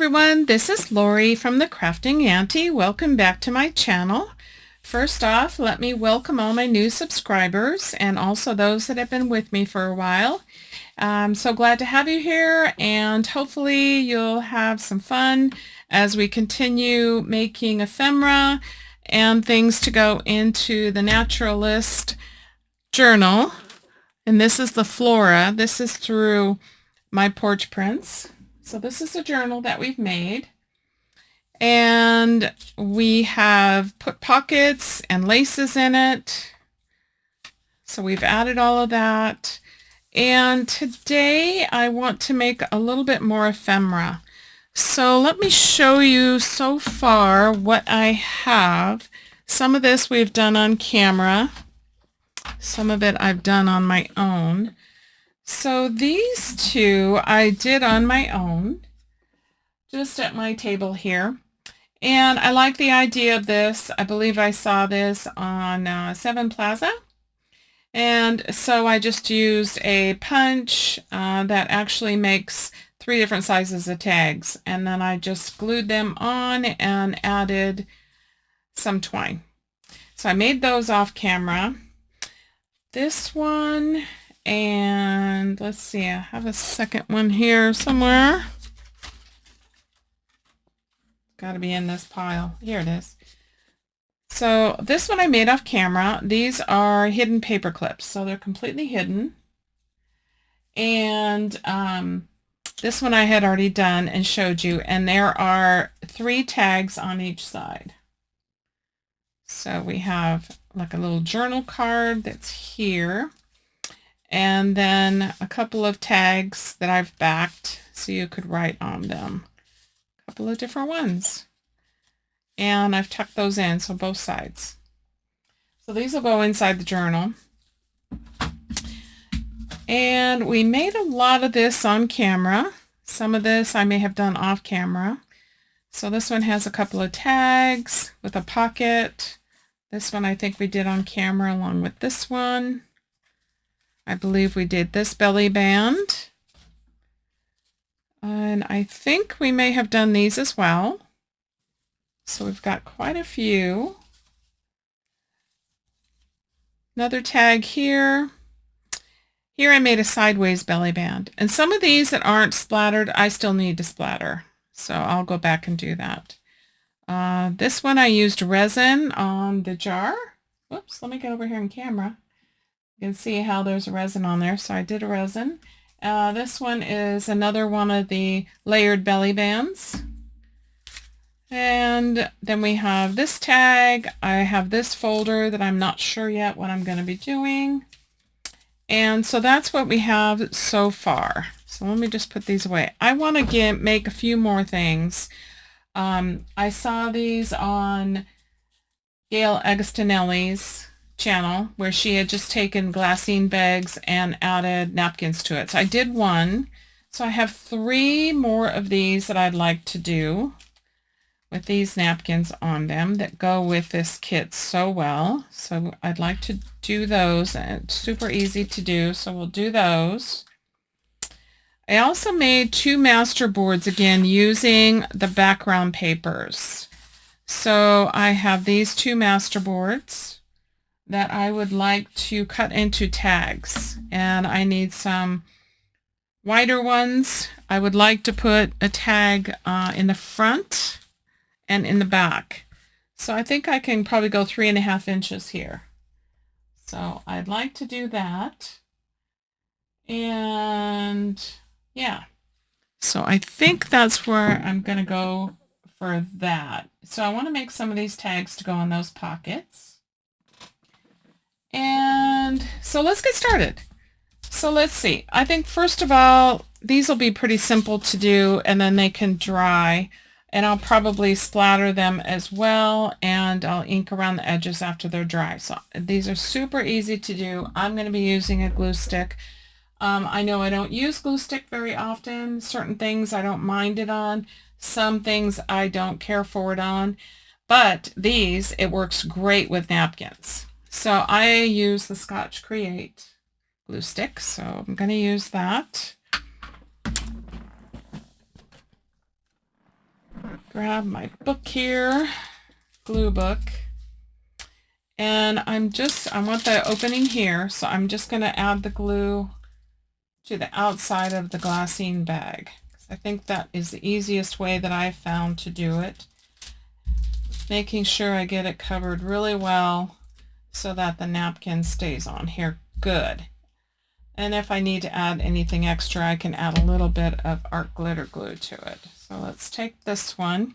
everyone, this is Lori from the Crafting Auntie. Welcome back to my channel. First off, let me welcome all my new subscribers and also those that have been with me for a while. I'm so glad to have you here, and hopefully you'll have some fun as we continue making ephemera and things to go into the Naturalist journal. And this is the Flora. This is through my porch prints. So this is a journal that we've made, and we have put pockets and laces in it. So we've added all of that. And today I want to make a little bit more ephemera. So let me show you so far what I have. Some of this we've done on camera. Some of it I've done on my own. So these two I did on my own, just at my table here. And I like the idea of this. I believe I saw this on Seven Plaza. And so I just used a punch that actually makes 3 different sizes of tags. And then I just glued them on and added some twine. So I made those off camera. This one, and let's see, I have a second one here somewhere. Got to be in this pile. Here it is. So this one I made off camera. These are hidden paper clips, so they're completely hidden. And this one I had already done and showed you, and there are 3 tags on each side. So we have like a little journal card that's here, and then a couple of tags that I've backed so you could write on them. A couple of different ones. And I've tucked those in, so both sides. So these will go inside the journal. And we made a lot of this on camera. Some of this I may have done off camera. So this one has a couple of tags with a pocket. This one I think we did on camera along with this one. I believe we did this belly band. And I think we may have done these as well. So we've got quite a few. Another tag here. Here I made a sideways belly band. And some of these that aren't splattered, I still need to splatter. So I'll go back and do that. This one I used resin on the jar. Whoops, let me get over here in camera. You can see how there's resin on there, so I did a resin. This one is another one of the layered belly bands. And then we have this tag. I have this folder that I'm not sure yet what I'm going to be doing. And so that's what we have so far. So let me just put these away. I want to make a few more things. I saw these on Gail Agostinelli's channel where she had just taken glassine bags and added napkins to it. So I did one. So I have 3 more of these that I'd like to do with these napkins on them that go with this kit so well. So I'd like to do those, and it's super easy to do, so we'll do those. I also made 2 master boards again using the background papers. So I have these 2 master boards that I would like to cut into tags, and I need some wider ones. I would like to put a tag in the front and in the back. So I think I can probably go 3.5 inches here. So I'd like to do that. And yeah, so I think that's where I'm going to go for that. So I want to make some of these tags to go in those pockets. And so let's get started. So let's see. I think first of all, these will be pretty simple to do, and then they can dry. And I'll probably splatter them as well, and I'll ink around the edges after they're dry. So these are super easy to do. I'm going to be using a glue stick. I know I don't use glue stick very often. Certain things I don't mind it on. Some things I don't care for it on. But these, it works great with napkins. So I use the Scotch Create glue stick, so I'm going to use that. grab my book here, glue book. And I want the opening here, so I'm just going to add the glue to the outside of the glassine bag. I think that is the easiest way that I've found to do it. Making sure I get it covered really well so that the napkin stays on here good. And if I need to add anything extra, I can add a little bit of art glitter glue to it. So let's take this one.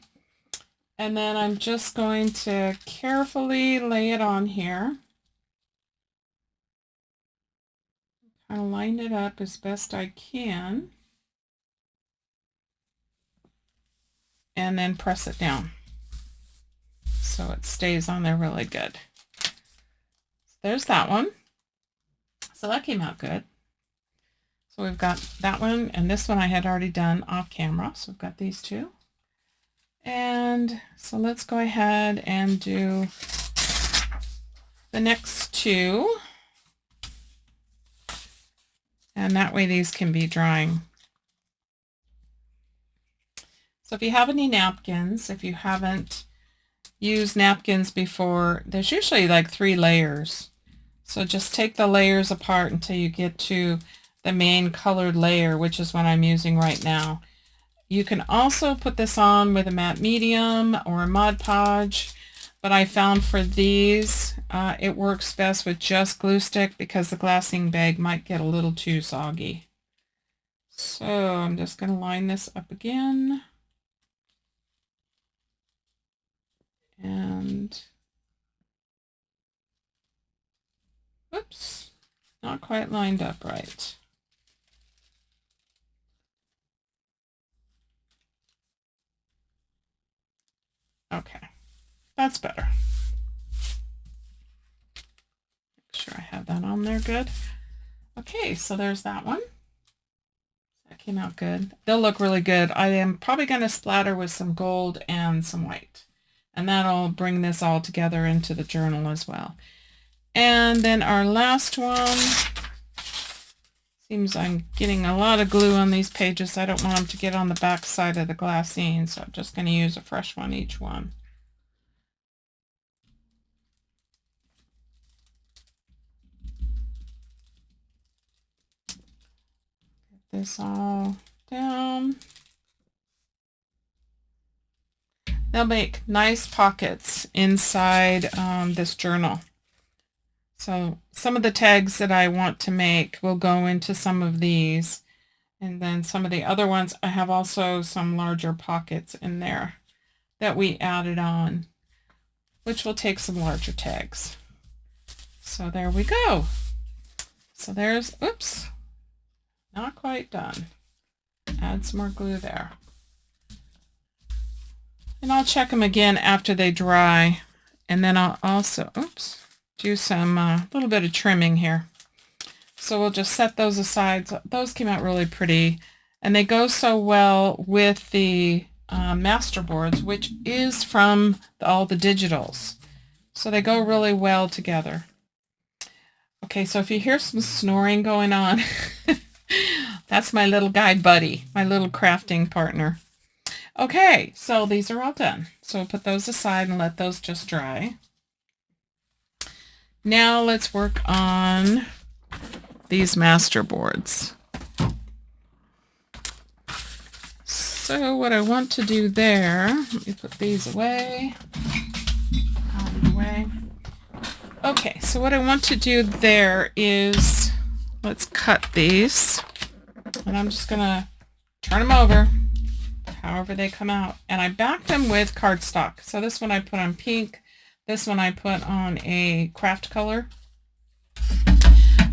And then I'm just going to carefully lay it on here. Kind of line it up as best I can. And then press it down so it stays on there really good. So there's that one. So that came out good. So we've got that one, and this one I had already done off camera. So we've got these two. And so let's go ahead and do the next two. And that way these can be drying. So if you have any napkins, if you haven't used napkins before, there's usually like 3 layers. So just take the layers apart until you get to the main colored layer, which is what I'm using right now. You can also put this on with a matte medium or a Mod Podge, but I found for these it works best with just glue stick because the glassine bag might get a little too soggy. So I'm just going to line this up again. And oops, not quite lined up right. Okay, that's better. Make sure I have that on there good. Okay, so there's that one. That came out good. They'll look really good. I am probably going to splatter with some gold and some white. And that'll bring this all together into the journal as well. And then our last one. Seems I'm getting a lot of glue on these pages. I don't want them to get on the back side of the glassine, so I'm just going to use a fresh one each one. Get this all down. They'll make nice pockets inside this journal. So some of the tags that I want to make will go into some of these. And then some of the other ones, I have also some larger pockets in there that we added on, which will take some larger tags. So there we go. So there's, oops, not quite done. Add some more glue there. And I'll check them again after they dry. And then I'll also, oops, do some little bit of trimming here. So we'll just set those aside. So those came out really pretty. And they go so well with the masterboards, which is from all the digitals. So they go really well together. Okay, so if you hear some snoring going on, that's my little guy Buddy, my little crafting partner. Okay, so these are all done. So we'll put those aside and let those just dry. Now let's work on these masterboards. So what I want to do there, let me put these away, out of the way. Okay, so what I want to do there is, let's cut these, and I'm just gonna turn them over, however they come out, and I backed them with cardstock. So this one I put on pink, this one I put on a craft color.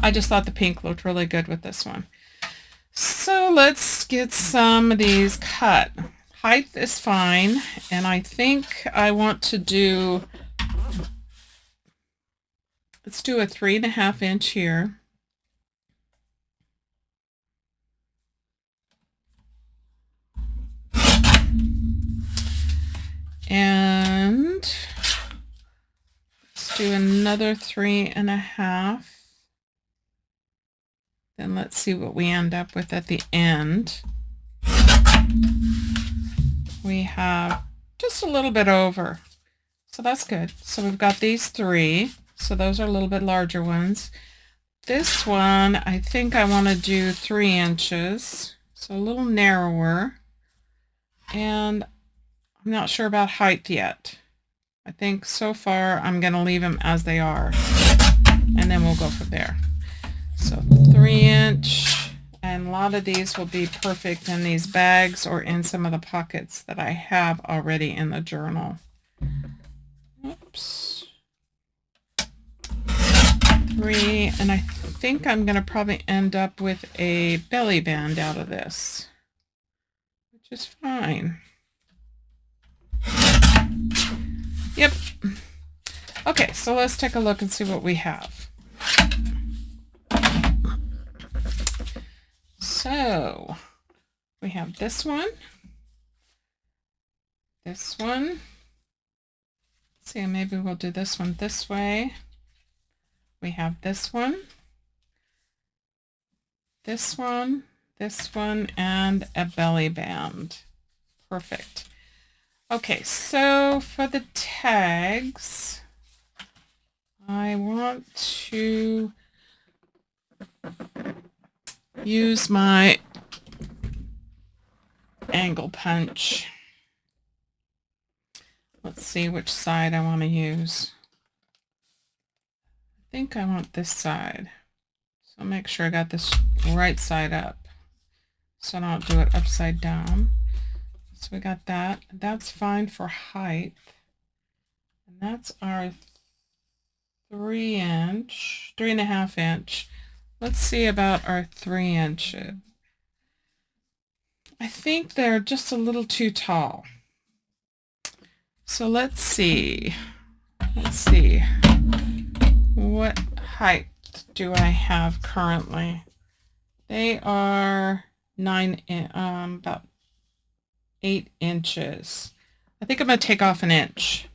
I just thought the pink looked really good with this one. So let's get some of these cut. Height is fine, and I think I want to do, let's do a 3.5 inch here. And let's do another 3.5. Then let's see what we end up with at the end. We have just a little bit over. So that's good. So we've got these 3. So those are a little bit larger ones. This one, I think I want to do 3 inches. So a little narrower. And I'm not sure about height yet. I think so far I'm going to leave them as they are. And then we'll go from there. So 3-inch. And a lot of these will be perfect in these bags or in some of the pockets that I have already in the journal. Oops. 3, and I think I'm going to probably end up with a belly band out of this, which is fine. Yep. Okay, so let's take a look and see what we have. So we have this one. Let's see, maybe we'll do this one this way. We have this one, and a belly band. Perfect. Okay, so for the tags, I want to use my angle punch. Let's see which side I want to use. I think I want this side. So make sure I got this right side up so I don't do it upside down. So we got that. That's fine for height. And that's our 3-inch, 3.5 inch. Let's see about our 3 inches. I think they're just a little too tall. So let's see. What height do I have currently? They are about 8 inches. I think I'm going to take off 1 inch.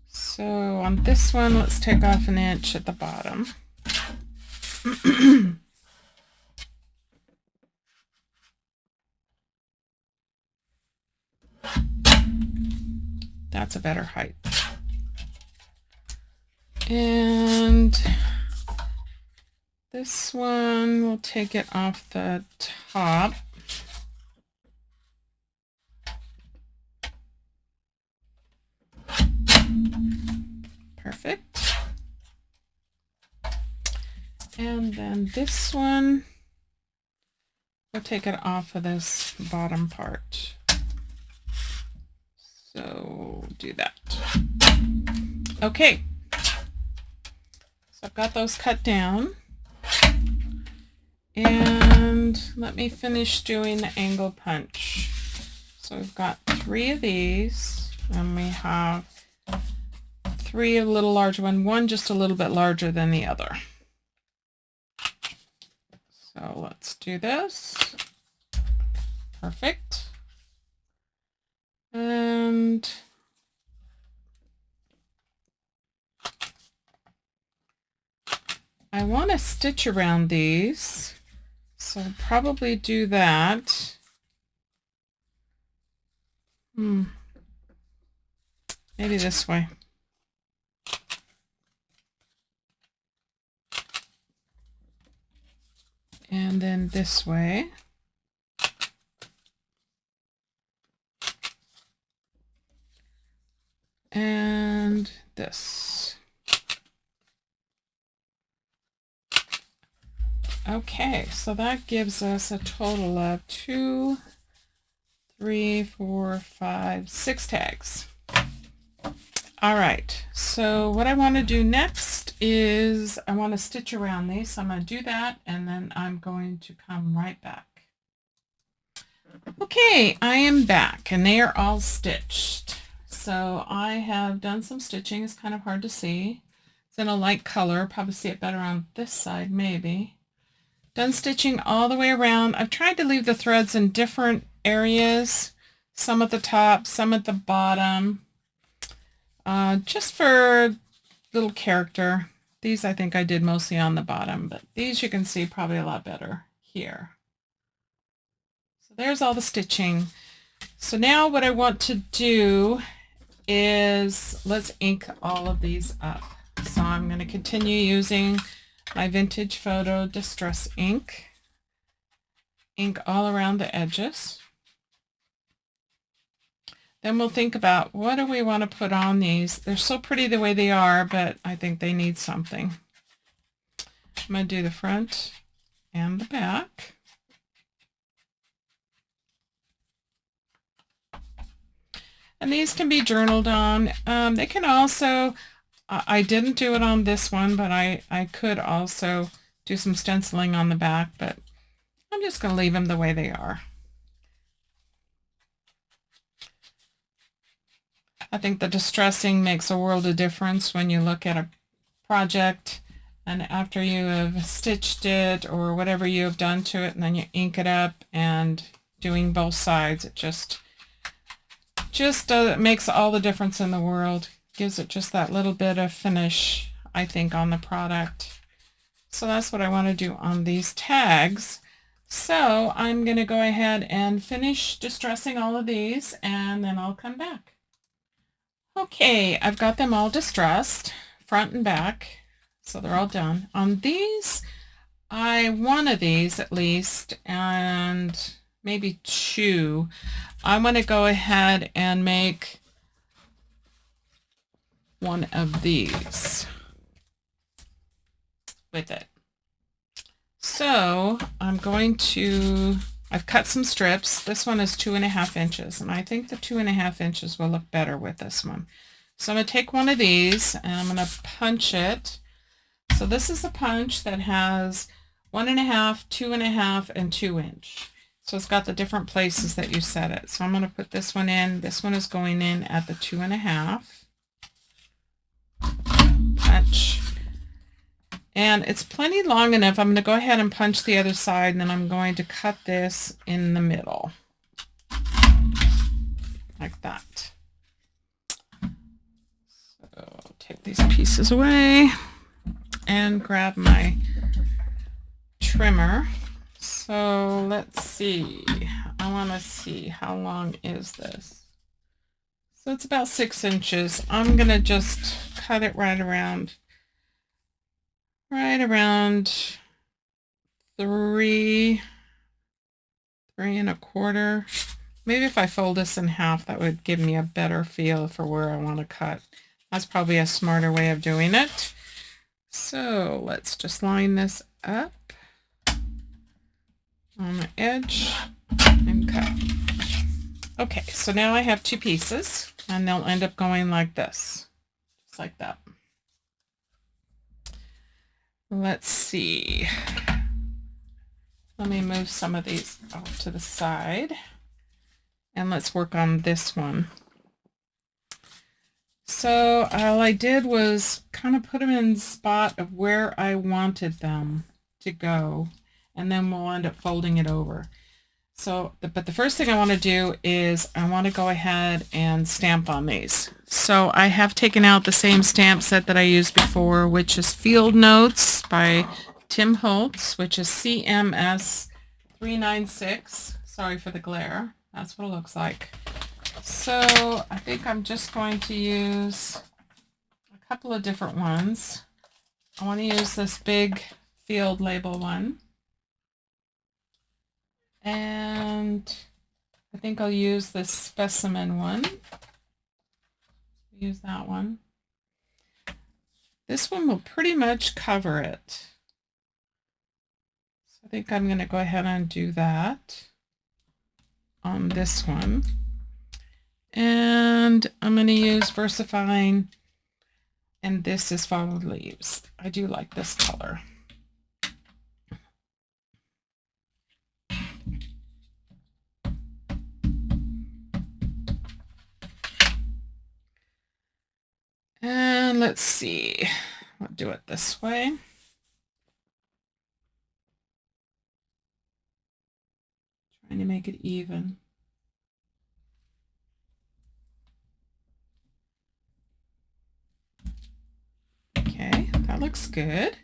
So on this one, let's take off 1 inch at the bottom. That's a better height. And this one, we'll take it off the top. Perfect. And then this one, we'll take it off of this bottom part. So do that. Okay. So I've got those cut down. And let me finish doing the angle punch. So we've got 3 of these, and we have 3 a little larger one just a little bit larger than the other. So let's do this. Perfect. And I want to stitch around these, so I'll probably do that. Maybe this way. And then this way. And this. Okay, so that gives us a total of 2, 3, 4, 5, 6 tags. All right, so what I want to do next is I want to stitch around these. So I'm going to do that, and then I'm going to come right back. Okay, I am back, and they are all stitched. So I have done some stitching. It's kind of hard to see. It's in a light color. Probably see it better on this side, maybe. Done stitching all the way around. I've tried to leave the threads in different areas, some at the top, some at the bottom, just for little character. These I think I did mostly on the bottom, but these you can see probably a lot better here. So there's all the stitching. So now what I want to do is let's ink all of these up. So I'm going to continue using my Vintage Photo Distress ink. Ink all around the edges. Then we'll think about what do we want to put on these. They're so pretty the way they are, but I think they need something. I'm going to do the front and the back. And these can be journaled on. They can also, I didn't do it on this one, but I could also do some stenciling on the back, but I'm just going to leave them the way they are. I think the distressing makes a world of difference when you look at a project and after you have stitched it or whatever you have done to it, and then you ink it up, and doing both sides, it just makes all the difference in the world. Gives it just that little bit of finish, I think, on the product. So that's what I want to do on these tags. So I'm going to go ahead and finish distressing all of these, and then I'll come back. Okay, I've got them all distressed, front and back, so they're all done. On these, one of these at least, and maybe two, I'm going to go ahead and make one of these with it. So I'm going to, I've cut some strips. This one is 2.5 inches, and I think the 2.5 inches will look better with this one. So I'm going to take one of these and I'm going to punch it. So this is a punch that has 1.5, 2.5, and 2 inch. So it's got the different places that you set it. So I'm going to put this one in. This one is going in at the 2.5. Punch. And it's plenty long enough. I'm going to go ahead and punch the other side, and then I'm going to cut this in the middle. Like that. So I'll take these pieces away and grab my trimmer. So let's see. I want to see how long is this. So it's about 6 inches. I'm going to just cut it right around 3.25. Maybe if I fold this in half, that would give me a better feel for where I want to cut. That's probably a smarter way of doing it. So let's just line this up on the edge and cut. Okay, so now I have two pieces, and they'll end up going like this, just like that. Let's see. Let me move some of these off to the side, and let's work on this one. So all I did was kind of put them in the spot of where I wanted them to go, and then we'll end up folding it over. So, but the first thing I want to do is I want to go ahead and stamp on these. So I have taken out the same stamp set that I used before, which is Field Notes by Tim Holtz, which is CMS 396. Sorry for the glare. That's what it looks like. So I think I'm just going to use a couple of different ones. I want to use this big field label one. And I think I'll use this specimen one. Use that one. This one will pretty much cover it. So I think I'm going to go ahead and do that on this one. And I'm going to use VersaFine, and this is Fallen Leaves. I do like this color. And let's see, I'll do it this way. Trying to make it even. Okay, that looks good.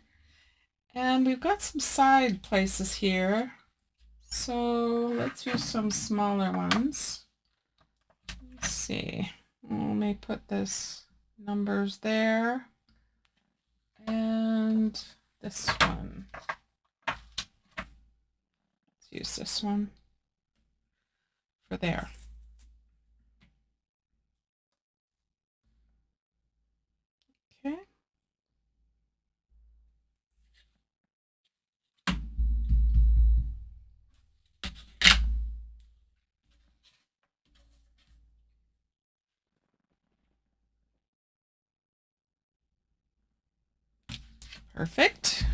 And we've got some side places here. So let's use some smaller ones. see. Let me put this numbers there. And this one. Let's use this one for there. Okay. Perfect.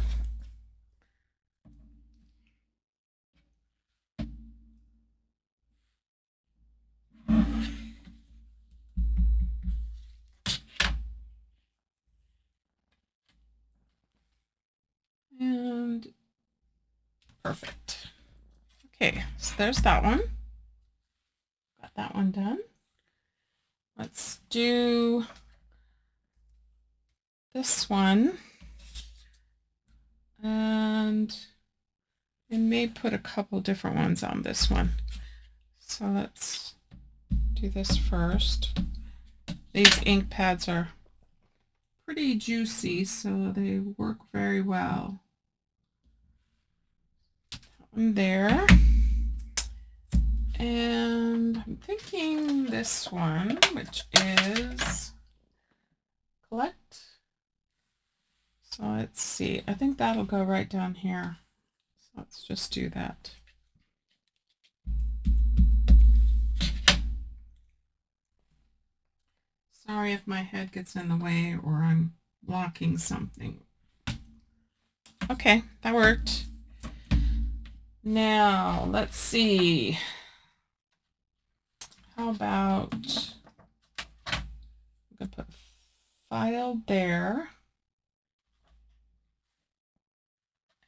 And perfect. Okay, so there's that one. Got that one done. Let's do this one. And I may put a couple different ones on this one. So let's do this first. These ink pads are pretty juicy, so they work very well. One there. And I'm thinking this one, which is collect. So let's see. I think that'll go right down here. So let's just do that. Sorry if my head gets in the way or I'm blocking something. Okay, that worked. Now, let's see. How about, I'm going to put file there.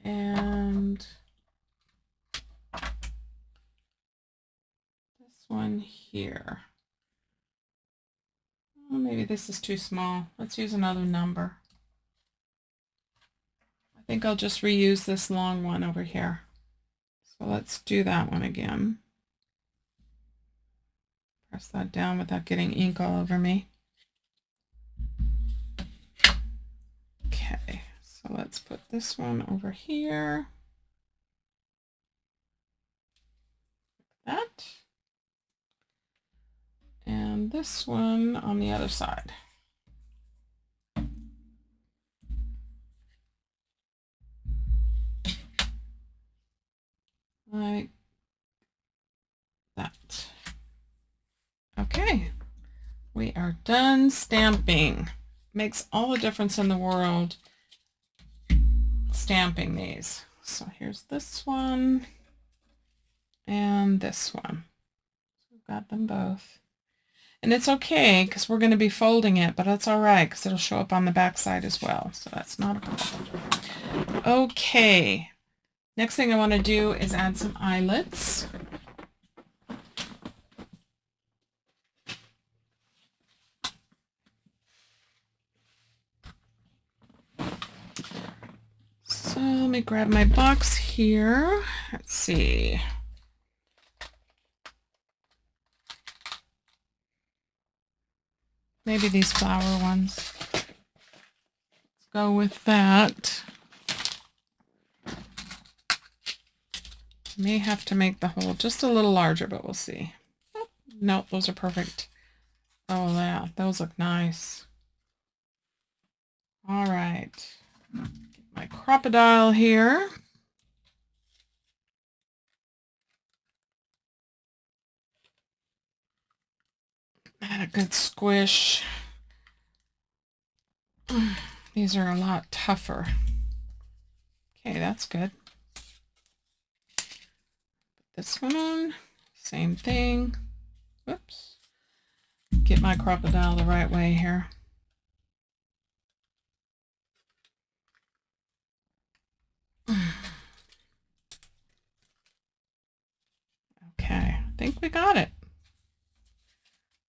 And this one here. Oh, maybe this is too small. Let's use another number. I think I'll just reuse this long one over here. So let's do that one again. Press that down without getting ink all over me. Okay, so let's put this one over here. Like that. And this one on the other side. Like that. Okay, we are done stamping. Makes all the difference in the world stamping these. So here's this one and this one. We've got them both. And it's okay because we're going to be folding it, but that's all right because it'll show up on the back side as well. So that's not a problem. Okay. Next thing I want to do is add some eyelets. So let me grab my box here. Let's see. Maybe these flower ones. Let's go with that. May have to make the hole just a little larger, but we'll see. Oh, no, those are perfect. Oh yeah, those look nice. All right. Get my crocodile here. Add a good squish. These are a lot tougher. Okay, that's good. Put this one on. Same thing. Whoops. Get my crocodile the right way here. Okay, I think we got it.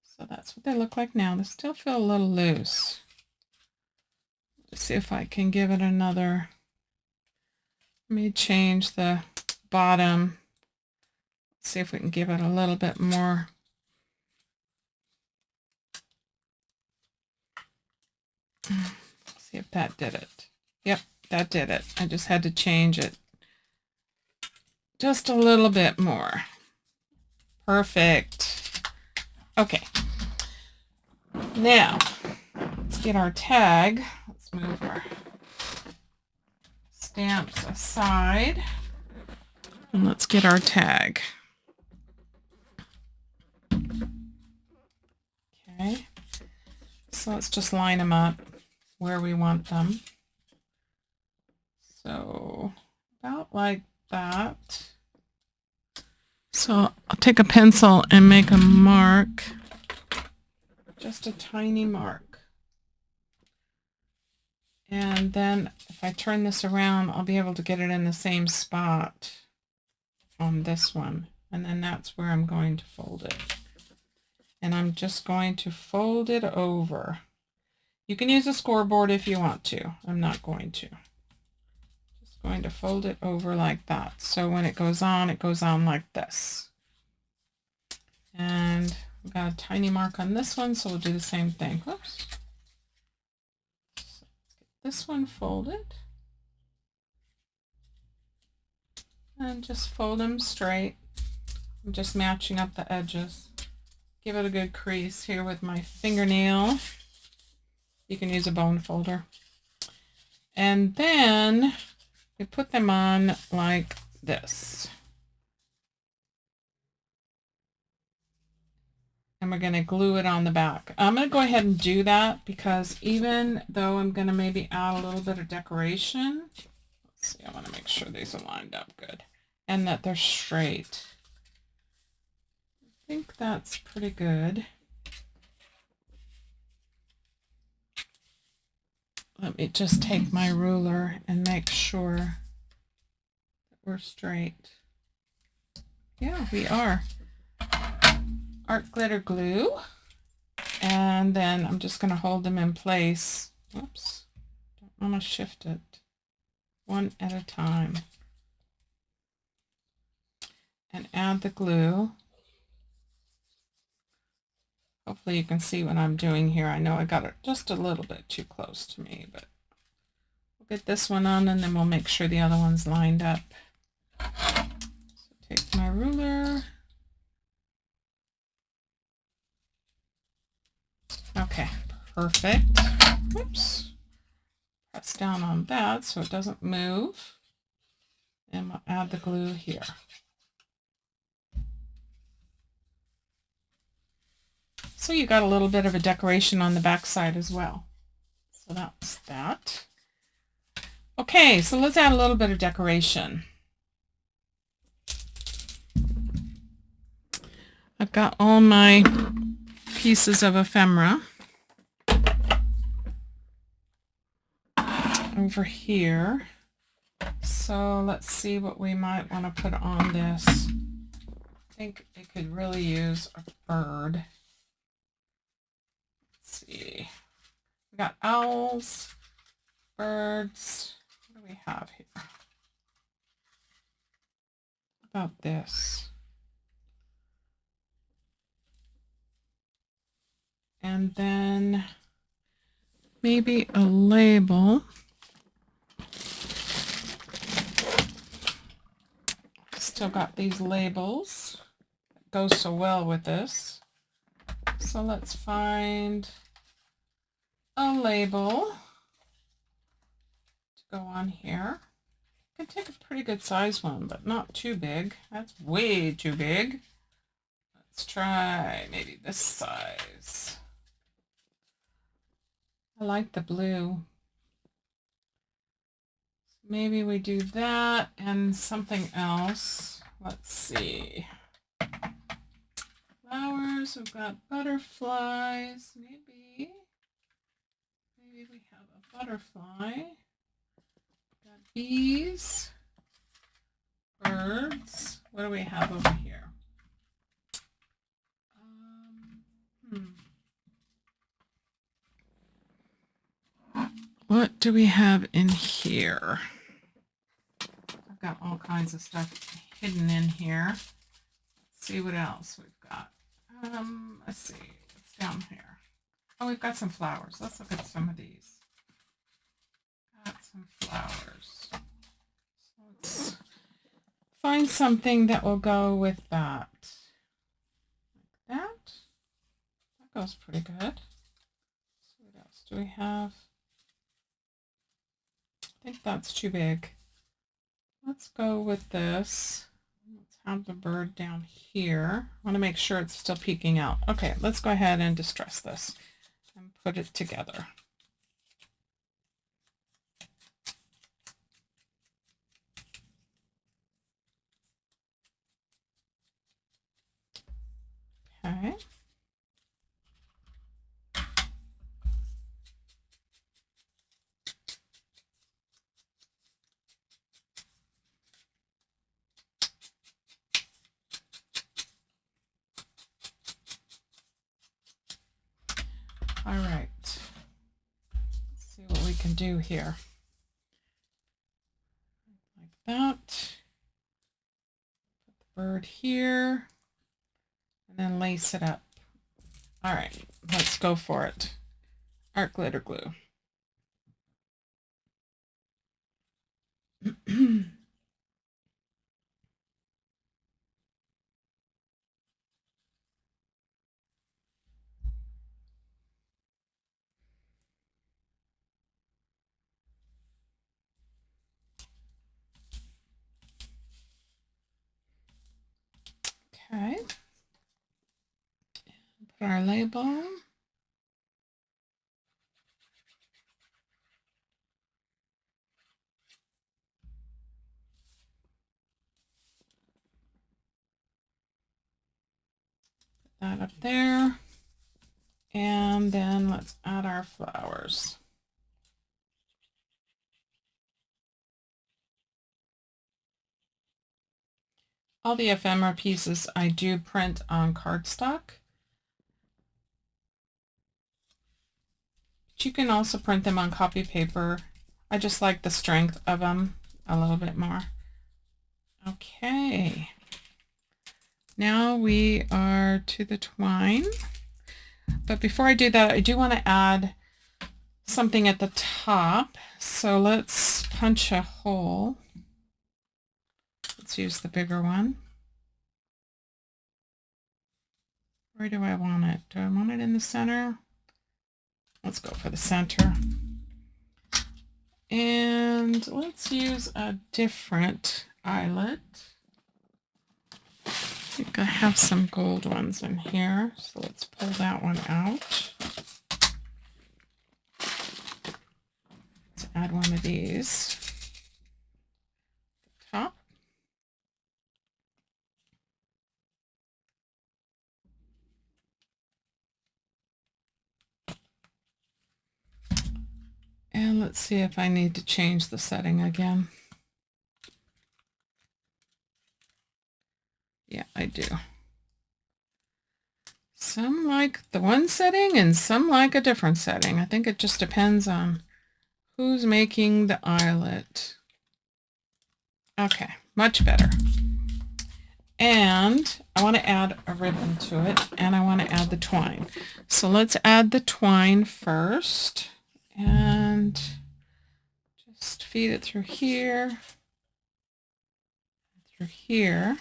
So that's what they look like now. They still feel a little loose. Let's see if I can give it another. Let me change the bottom. See if we can give it a little bit more if that did it. Yep, that did it. I just had to change it just a little bit more. Perfect. Okay. Now, let's get our tag. Let's move our stamps aside. And let's get our tag. Okay. So let's just line them up where we want them. So about like that. So I'll take a pencil and make a mark, just a tiny mark. And then if I turn this around, I'll be able to get it in the same spot on this one. And then that's where I'm going to fold it. And I'm just going to fold it over. You can use a scoreboard if you want to. I'm not going to. Just going to fold it over like that. So when it goes on like this. And we've got a tiny mark on this one, so we'll do the same thing. Whoops. So let's get this one folded. And just fold them straight. I'm just matching up the edges. Give it a good crease here with my fingernail. You can use a bone folder. And then we put them on like this. And we're going to glue it on the back. I'm going to go ahead and do that because even though I'm going to maybe add a little bit of decoration, let's see, I want to make sure these are lined up good and that they're straight. I think that's pretty good. Let me just take my ruler and make sure that we're straight. Yeah, we are. Art glitter glue. And then I'm just going to hold them in place. Whoops. Don't want to shift it. One at a time. And add the glue. Hopefully you can see what I'm doing here. I know I got it just a little bit too close to me, but we'll get this one on and then we'll make sure the other one's lined up. So take my ruler. Okay, perfect. Whoops. Press down on that so it doesn't move. And we'll add the glue here. So you got a little bit of a decoration on the back side as well. So that's that. Okay, so let's add a little bit of decoration. I've got all my pieces of ephemera over here. So let's see what we might want to put on this. I think it could really use a bird. See, we got owls, birds. What do we have here? How about this? And then maybe a label. Still got these labels that go so well with this. So let's find a label to go on here. I can take a pretty good size one, but not too big. That's way too big. Let's try maybe this size. I like the blue. Maybe we do that and something else. Let's see. Flowers, we've got butterflies, maybe we have a butterfly. We've got bees, birds. What do we have over here? What do we have in here? I've got all kinds of stuff hidden in here. Let's see what else we've got. Let's see what's down here. Oh, we've got some flowers. Let's look at some of these. some flowers. So let's find something that will go with that. Like that. That goes pretty good. So what else do we have? I think that's too big. Let's go with this. Let's have the bird down here. I want to make sure it's still peeking out. Okay, let's go ahead and distress this and put it together. Okay. All right. Let's see what we can do here. Like that. Put the bird here and then lace it up. All right, let's go for it. Art glitter glue. Okay. Put our label. Put that up there. And then let's add our flowers. All the ephemera pieces I do print on cardstock. But you can also print them on copy paper. I just like the strength of them a little bit more. Okay. Now we are to the twine. But before I do that, I do want to add something at the top. So let's punch a hole. Let's use the bigger one. Where do I want it? Do I want it in the center? Let's go for the center. And let's use a different eyelet. I think I have some gold ones in here, so let's pull that one out. Let's add one of these. Top. And let's see if I need to change the setting again. Yeah, I do. Some like the one setting and some like a different setting. I think it just depends on who's making the eyelet. Okay, much better. And I want to add a ribbon to it, and I want to add the twine. So let's add the twine first, and just feed it through here, through here.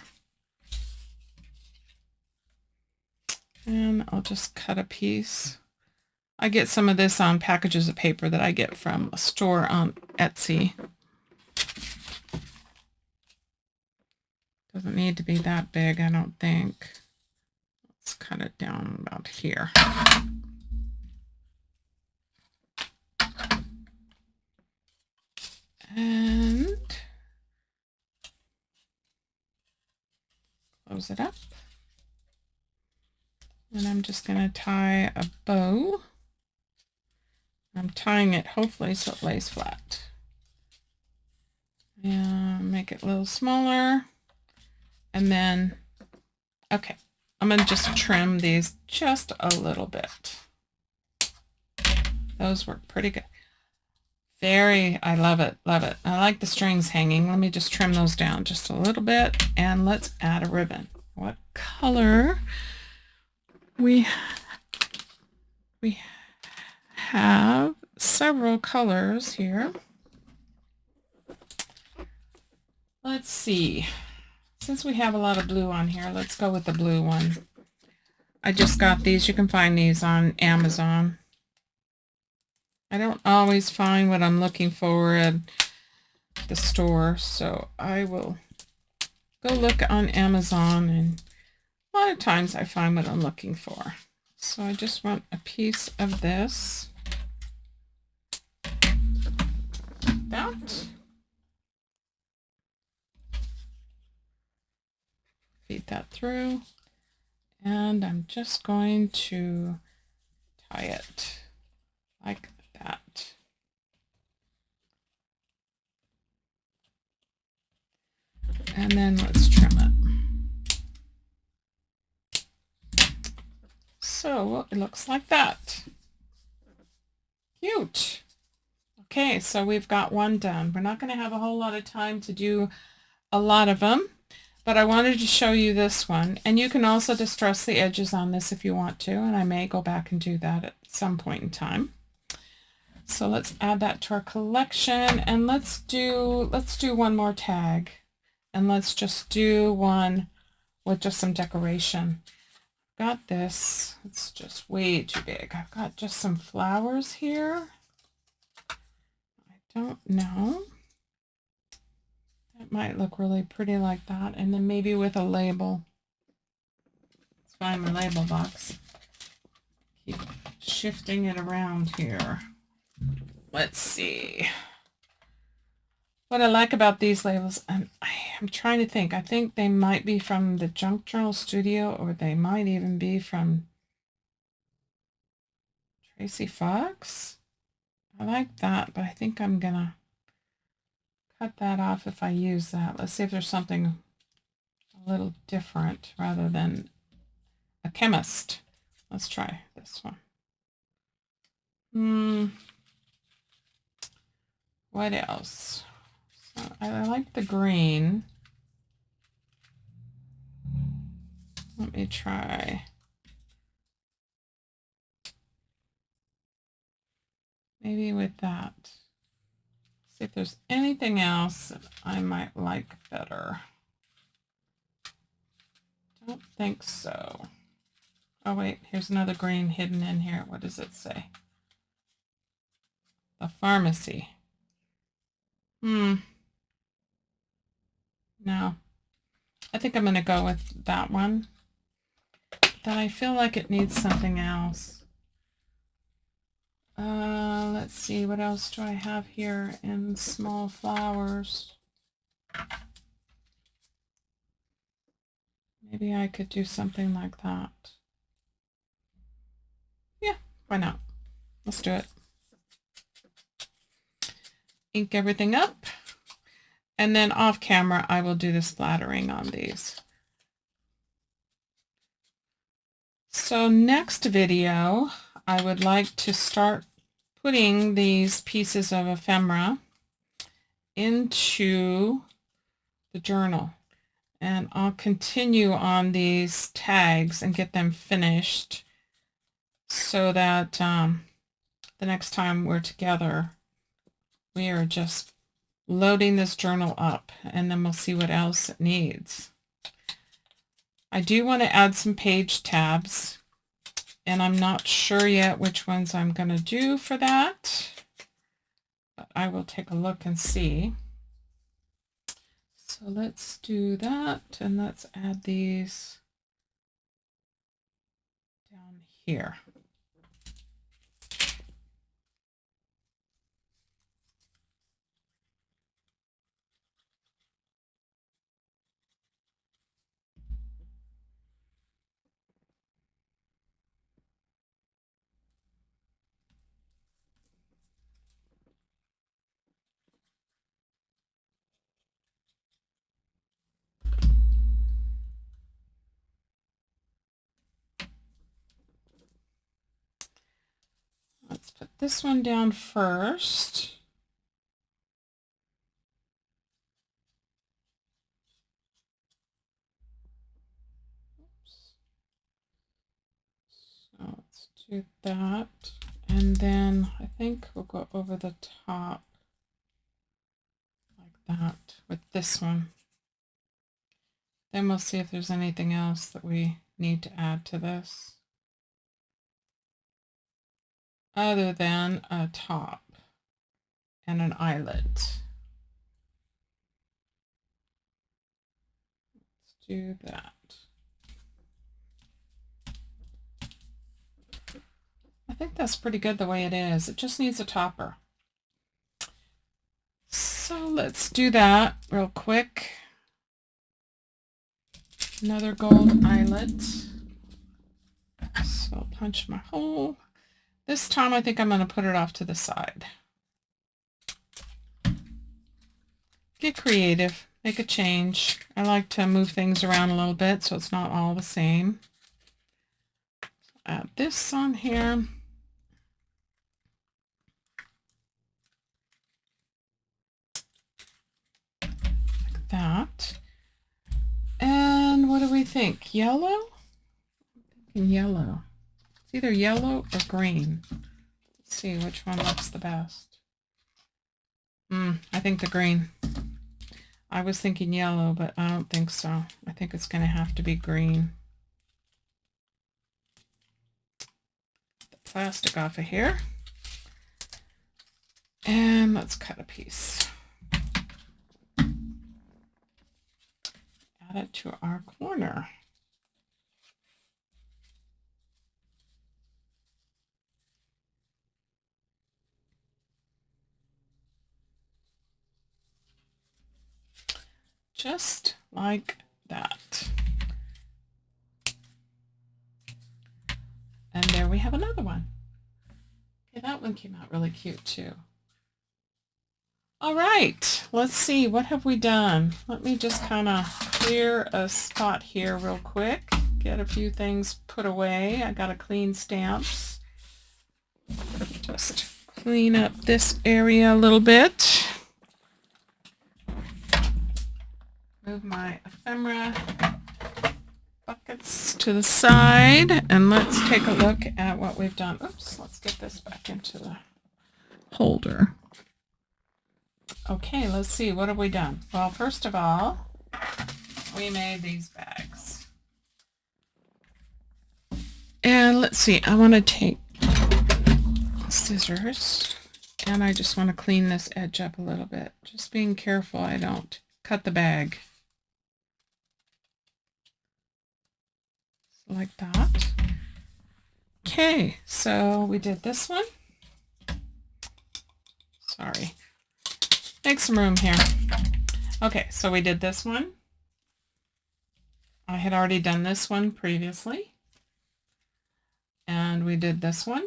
And I'll just cut a piece. I get some of this on packages of paper that I get from a store on Etsy. Doesn't need to be that big, I don't think. Let's cut it down about here. And close it up. And I'm just going to tie a bow. I'm tying it hopefully so it lays flat. And make it a little smaller. And then, okay, I'm going to just trim these just a little bit. Those work pretty good. I love it, love it. I like the strings hanging. Let me just trim those down just a little bit, and let's add a ribbon. What color? We have several colors here. Let's see. Since we have a lot of blue on here, let's go with the blue one. I just got these. You can find these on Amazon. I don't always find what I'm looking for at the store, so I will go look on Amazon, and a lot of times I find what I'm looking for. So I just want a piece of this. That. Feed that through. And I'm just going to tie it like that. And then let's trim it. So it looks like that. Cute. Okay, so we've got one done. We're not going to have a whole lot of time to do a lot of them, but I wanted to show you this one. And you can also distress the edges on this if you want to, and I may go back and do that at some point in time. So let's add that to our collection, and let's do one more tag, and let's just do one with just some decoration. Got this. It's just way too big. I've got just some flowers here. I don't know. That might look really pretty like that, and then maybe with a label. Let's find my label box. Keep shifting it around here. Let's see. What I like about these labels, and I'm trying to think. I think they might be from the Junk Journal Studio, or they might even be from Tracy Fox. I like that, but I think I'm gonna cut that off if I use that. Let's see if there's something a little different rather than a chemist. Let's try this one. What else? So I like the green. Let me try. Maybe with that. See if there's anything else that I might like better. Don't think so. Oh wait, here's another green hidden in here. What does it say? The pharmacy. No. I think I'm going to go with that one. Then I feel like it needs something else. Let's see, what else do I have here in small flowers? Maybe I could do something like that. Yeah, why not? Let's do it. Ink everything up. And then off camera, I will do the splattering on these. So next video, I would like to start putting these pieces of ephemera into the journal. And I'll continue on these tags and get them finished so that the next time we're together, we are just loading this journal up, and then we'll see what else it needs. I do want to add some page tabs, and I'm not sure yet which ones I'm going to do for that, but I will take a look and see. So let's do that, and let's add these down here. Let's put this one down first. So let's do that. And then I think we'll go over the top like that with this one. Then we'll see if there's anything else that we need to add to this other than a top and an eyelet. Let's do that. I think that's pretty good the way it is. It just needs a topper. So let's do that real quick. Another gold eyelet. So I'll punch my hole. This time I think I'm going to put it off to the side. Get creative. Make a change. I like to move things around a little bit so it's not all the same. Add this on here. Like that. And what do we think? Yellow? Yellow. It's either yellow or green. Let's see which one looks the best. I think the green. I was thinking yellow, but I don't think so. I think it's going to have to be green. The plastic off of here. And let's cut a piece. Add it to our corner. Just like that. And there we have another one. Okay, that one came out really cute too. All right, let's see, what have we done? Let me just kind of clear a spot here real quick. Get a few things put away. I got to clean stamps. Just clean up this area a little bit. Move my ephemera buckets to the side, and let's take a look at what we've done. Oops, let's get this back into the holder. Okay, let's see, what have we done? Well, first of all, we made these bags. And let's see, I want to take scissors, and I just want to clean this edge up a little bit. Just being careful I don't cut the bag. Like that. Okay, so we did this one. Sorry. Make some room here. Okay, so we did this one. I had already done this one previously. And we did this one.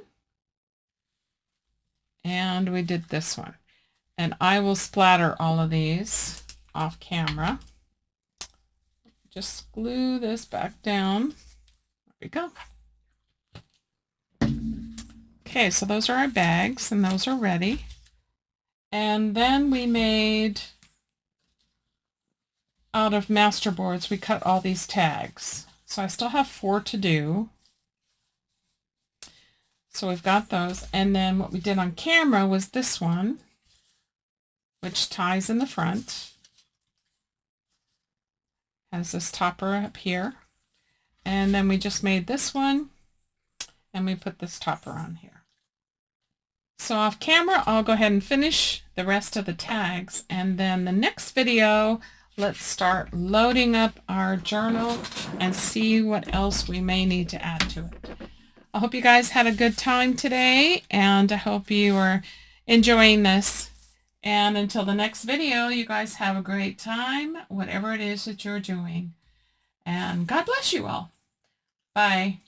And we did this one. And I will splatter all of these off camera. Just glue this back down. There we go. Okay, so those are our bags, and those are ready. And then we made, out of masterboards, we cut all these tags. So I still have 4 to do. So we've got those. And then what we did on camera was this one, which ties in the front. Has this topper up here. And then we just made this one, and we put this topper on here. So off camera, I'll go ahead and finish the rest of the tags, and then the next video, let's start loading up our journal and see what else we may need to add to it. I hope you guys had a good time today, and I hope you are enjoying this. And until the next video, you guys have a great time, whatever it is that you're doing. And God bless you all. Bye.